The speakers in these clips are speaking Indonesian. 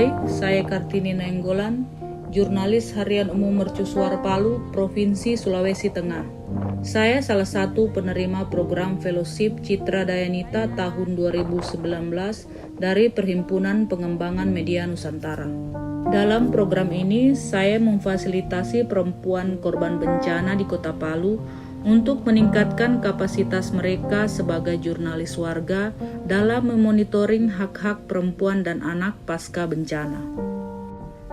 Hai, saya Kartini Nainggolan, jurnalis Harian Umum Mercusuar Palu, Provinsi Sulawesi Tengah. Saya salah satu penerima program Fellowship Citra Dayanita tahun 2019 dari Perhimpunan Pengembangan Media Nusantara. Dalam program ini, saya memfasilitasi perempuan korban bencana di Kota Palu untuk meningkatkan kapasitas mereka sebagai jurnalis warga dalam memonitoring hak-hak perempuan dan anak pasca bencana.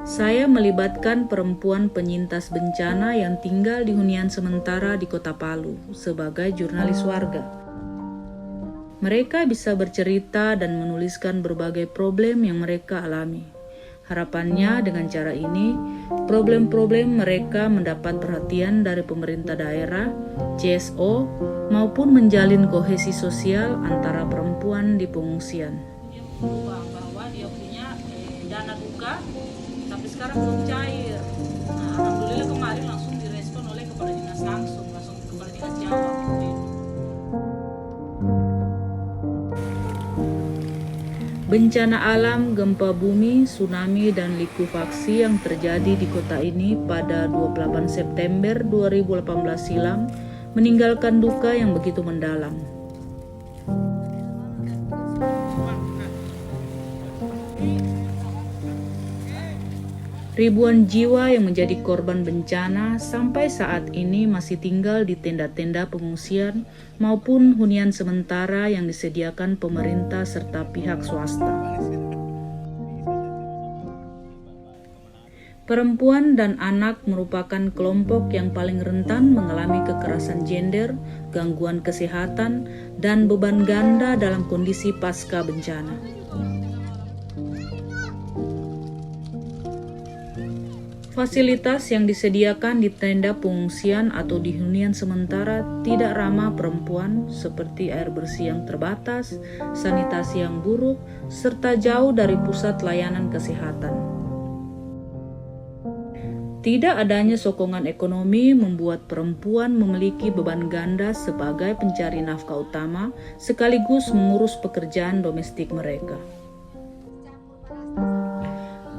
Saya melibatkan perempuan penyintas bencana yang tinggal di hunian sementara di Kota Palu sebagai jurnalis warga. Mereka bisa bercerita dan menuliskan berbagai problem yang mereka alami. Harapannya dengan cara ini, problem-problem mereka mendapat perhatian dari pemerintah daerah, CSO, maupun menjalin kohesi sosial antara perempuan di pengungsian. Dia bahwa dia punya dana duka, tapi sekarang belum cair. Nah, alhamdulillah kemarin langsung direspon oleh Kepala Dinas langsung Kepala Dinas Jawa. Bencana alam, gempa bumi, tsunami, dan likuifaksi yang terjadi di kota ini pada 28 September 2018 silam meninggalkan duka yang begitu mendalam. Ribuan jiwa yang menjadi korban bencana sampai saat ini masih tinggal di tenda-tenda pengungsian maupun hunian sementara yang disediakan pemerintah serta pihak swasta. Perempuan dan anak merupakan kelompok yang paling rentan mengalami kekerasan gender, gangguan kesehatan, dan beban ganda dalam kondisi pasca bencana. Fasilitas yang disediakan di tenda pengungsian atau di hunian sementara tidak ramah perempuan seperti air bersih yang terbatas, sanitasi yang buruk, serta jauh dari pusat layanan kesehatan. Tidak adanya sokongan ekonomi membuat perempuan memiliki beban ganda sebagai pencari nafkah utama sekaligus mengurus pekerjaan domestik mereka.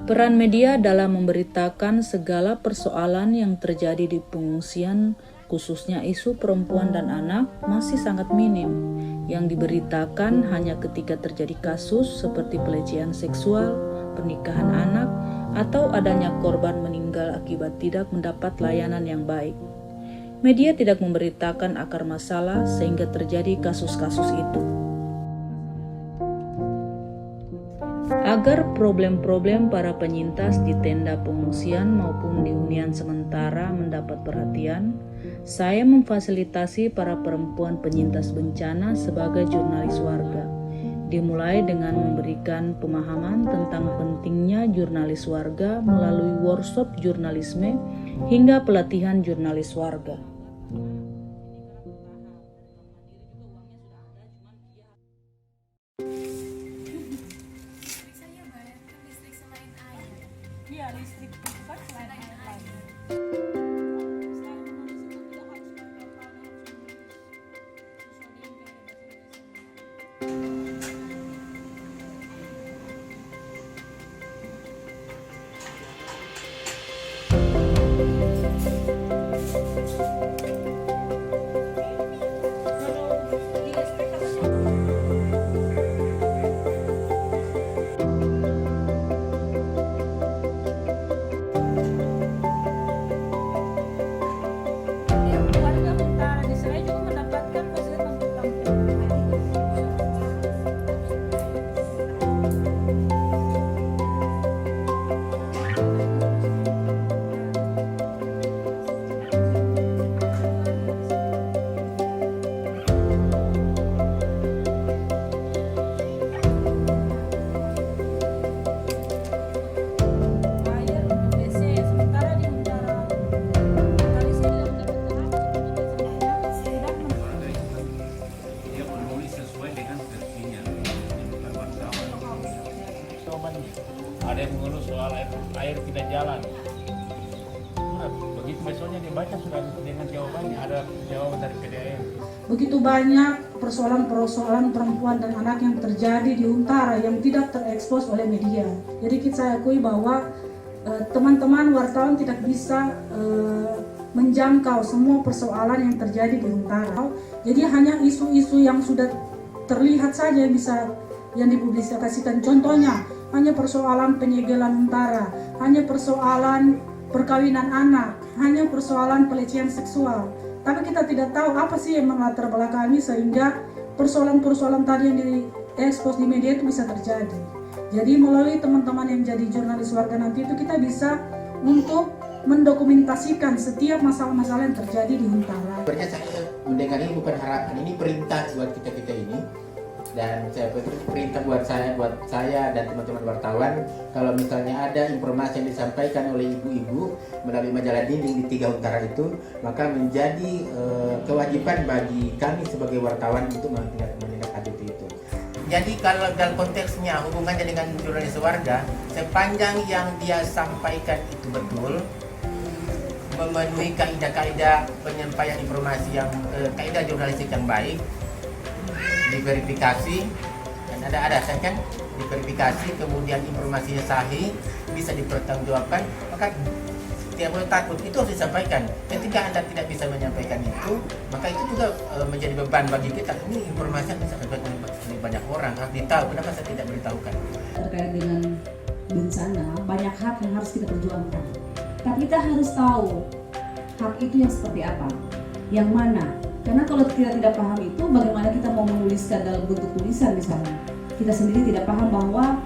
Peran media dalam memberitakan segala persoalan yang terjadi di pengungsian, khususnya isu perempuan dan anak, masih sangat minim. Yang diberitakan hanya ketika terjadi kasus seperti pelecehan seksual, pernikahan anak, atau adanya korban meninggal akibat tidak mendapat layanan yang baik. Media tidak memberitakan akar masalah sehingga terjadi kasus-kasus itu. Agar problem-problem para penyintas di tenda pengungsian maupun di hunian sementara mendapat perhatian, saya memfasilitasi para perempuan penyintas bencana sebagai jurnalis warga. Dimulai dengan memberikan pemahaman tentang pentingnya jurnalis warga melalui workshop jurnalisme hingga pelatihan jurnalis warga. Listrik selain air. Ada yang mengeluh soal air tidak jalan. Begitu besoknya dibaca sudah dengan jawabannya, ada jawaban dari PDAM. Begitu banyak persoalan-persoalan perempuan dan anak yang terjadi di Untara yang tidak terekspos oleh media. Jadi saya akui bahwa teman-teman wartawan tidak bisa menjangkau semua persoalan yang terjadi di Untara. Jadi hanya isu-isu yang sudah terlihat saja yang dipublikasikan. Contohnya hanya persoalan penyegelan Untara, hanya persoalan perkawinan anak, hanya persoalan pelecehan seksual. Tapi kita tidak tahu apa sih yang melatar belakangi sehingga persoalan-persoalan tadi yang diekspos di media itu bisa terjadi. Jadi melalui teman-teman yang jadi jurnalis warga nanti itu kita bisa untuk mendokumentasikan setiap masalah-masalah yang terjadi di Untara. Sebenarnya saya mendengar ini bukan harapan, ini perintah buat kita ini. Dan saya perintah buat saya dan teman-teman wartawan, kalau misalnya ada informasi yang disampaikan oleh ibu-ibu melalui majalah dinding di 3 Untara itu, maka menjadi kewajiban bagi kami sebagai wartawan untuk menindaklanjuti itu. Jadi kalau dalam konteksnya hubungannya dengan jurnalis warga, sepanjang yang dia sampaikan itu betul, memenuhi kaidah-kaidah penyampaian informasi yang kaidah jurnalistik yang baik, diverifikasi dan ada kan diverifikasi, kemudian informasinya sahih, bisa dipertanggungjawabkan, maka tidak boleh takut, itu harus disampaikan. Ketika Anda tidak bisa menyampaikan itu, maka itu juga menjadi beban bagi kita. Ini informasi yang disampaikan oleh banyak orang, harus ditahu. Kenapa saya tidak beritahukan? Terkait dengan bencana, banyak hak yang harus kita perjuangkan. Tapi kita harus tahu hak itu yang seperti apa, yang mana. Karena kalau kita tidak paham itu, bagaimana kita mau menuliskan dalam bentuk tulisan misalnya. Kita sendiri tidak paham bahwa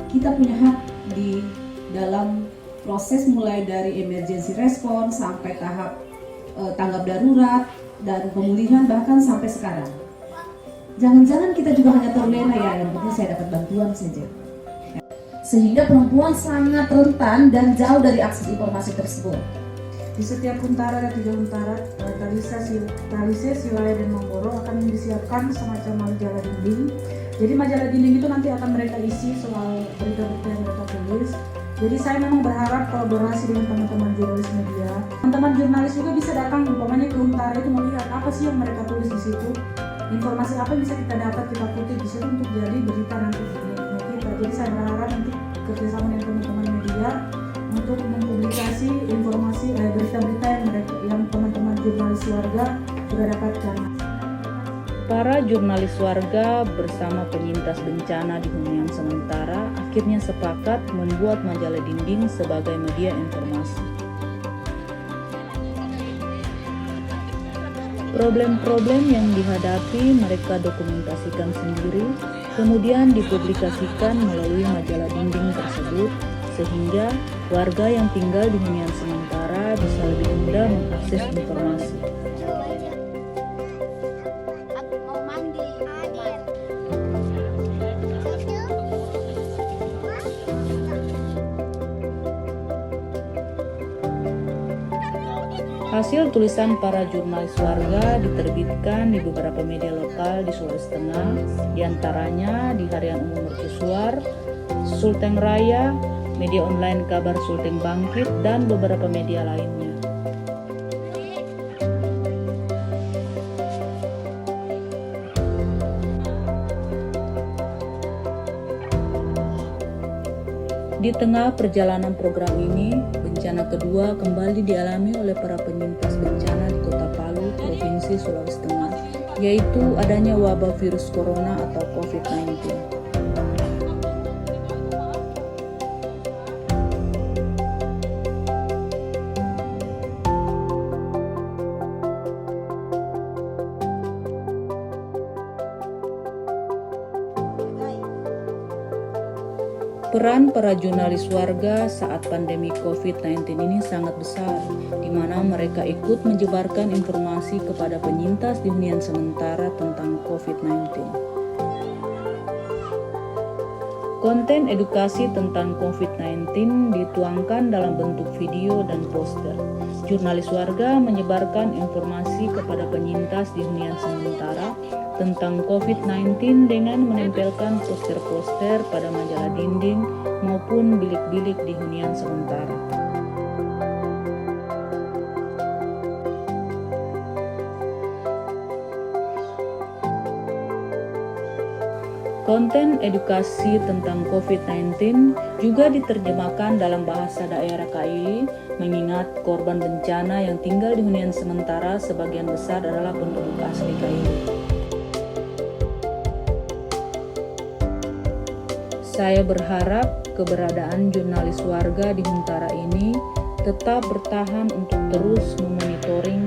kita punya hak di dalam proses mulai dari emergency response sampai tahap tanggap darurat dan pemulihan bahkan sampai sekarang. Jangan-jangan kita juga hanya terlena ya, yang penting saya dapat bantuan saja. Sehingga perempuan sangat rentan dan jauh dari akses informasi tersebut. Di setiap Untara ada 3 Untara, Talise, Silaya, dan Mamboro akan disiapkan semacam majalah dinding. Jadi majalah dinding itu nanti akan mereka isi soal berita-berita yang mereka tulis. Jadi saya memang berharap kolaborasi dengan teman-teman jurnalis media. Teman-teman jurnalis juga bisa datang umpamanya ke Untara itu melihat apa sih yang mereka tulis di situ. Informasi apa yang bisa kita dapat, kita kutip di situ untuk jadi berita nanti di media kita. Jadi saya berharap nanti kerjasama dengan teman-teman media untuk mempublikasi informasi berita-berita yang teman-teman jurnalis warga sudah dapatkan. Para jurnalis warga bersama penyintas bencana di hunian sementara akhirnya sepakat membuat majalah dinding sebagai media informasi. Problem-problem yang dihadapi mereka dokumentasikan sendiri, kemudian dipublikasikan melalui majalah dinding tersebut, sehingga warga yang tinggal di hunian sementara bisa lebih mudah mengakses informasi. Hasil tulisan para jurnalis warga diterbitkan di beberapa media lokal di Sulawesi Tengah, diantaranya di Harian Umum Mercusuar, Sulteng Raya, media online kabar Sulteng Bangkit, dan beberapa media lainnya. Di tengah perjalanan program ini, bencana kedua kembali dialami oleh para penyintas bencana di Kota Palu, Provinsi Sulawesi Tengah, yaitu adanya wabah virus corona atau COVID-19. Peran para jurnalis warga saat pandemi COVID-19 ini sangat besar, di mana mereka ikut menyebarkan informasi kepada penyintas di hunian sementara tentang COVID-19. Konten edukasi tentang COVID-19 dituangkan dalam bentuk video dan poster. Jurnalis warga menyebarkan informasi kepada penyintas di hunian sementara tentang COVID-19 dengan menempelkan poster-poster pada majalah dinding maupun bilik-bilik di hunian sementara. Konten edukasi tentang COVID-19 juga diterjemahkan dalam bahasa daerah KAI, mengingat korban bencana yang tinggal di hunian sementara sebagian besar adalah penduduk asli KAI. Saya berharap keberadaan jurnalis warga di Huntara ini tetap bertahan untuk terus memonitoring